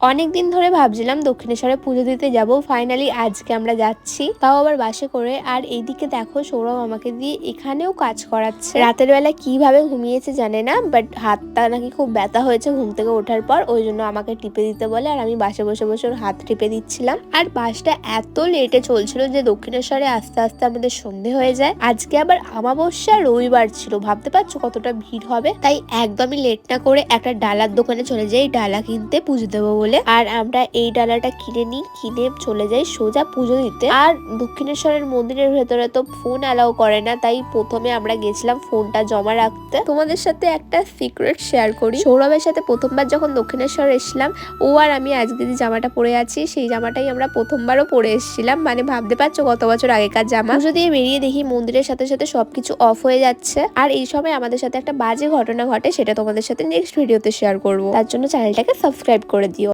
অনেকদিন ধরে ভাবছিলাম দক্ষিণেশ্বরে পুজো দিতে যাব, ফাইনালি আজকে আমরা যাচ্ছি, তাও আবার বাসে করে। আর এইদিকে দেখো সৌরভ আমাকে দিয়ে এখানেও কাজ করাচ্ছে। রাতের বেলা কিভাবে ঘুমিয়েছে জানে না, বাট হাতটা নাকি খুব ব্যথা হয়েছে ঘুম থেকে ওঠার পর, ওই জন্য আমাকে টিপে দিতে বলে। আর আমি বাসে বসে বসে ওর হাত টিপে দিচ্ছিলাম। আর বাসটা এত লেটে চলছিল যে দক্ষিণেশ্বরে আস্তে আস্তে আমাদের সন্ধে হয়ে যায়। আজকে আবার অমাবস্যা, রবিবার ছিল, ভাবতে পারছো কতটা ভিড় হবে। তাই একদমই লেট না করে একটা ডালার দোকানে চলে যাই ডালা কিনতে পুজো দেবো বলে। আর আমরা এই ডালাটা কিনে চলে যাই সোজা পুজো দিতে। আর দক্ষিণেশ্বরের মন্দিরের ভেতরে তো ফোন অ্যালাউ করে না, তাই প্রথমে আমরা গেছিলাম ফোনটা জমা রাখতে। তোমাদের সাথে একটা সিক্রেট শেয়ার করি, সৌরভের সাথে প্রথমবার যখন দক্ষিণেশ্বর এসেছিলাম, ও আর আমি আজকে যে জামাটা পরে আছি সেই জামাটাই আমরা প্রথমবারও পরে এসেছিলাম। মানে ভাবতে পারছো কত বছর আগেকার জামা। পুজো দিয়ে বেরিয়ে দেখি মন্দিরের সাথে সাথে সবকিছু অফ হয়ে যাচ্ছে। আর এই সময় আমাদের সাথে একটা বাজে ঘটনা ঘটে, সেটা তোমাদের সাথে নেক্সট ভিডিওতে শেয়ার করবো। তার জন্য চ্যানেলটাকে সাবস্ক্রাইব করে দিও।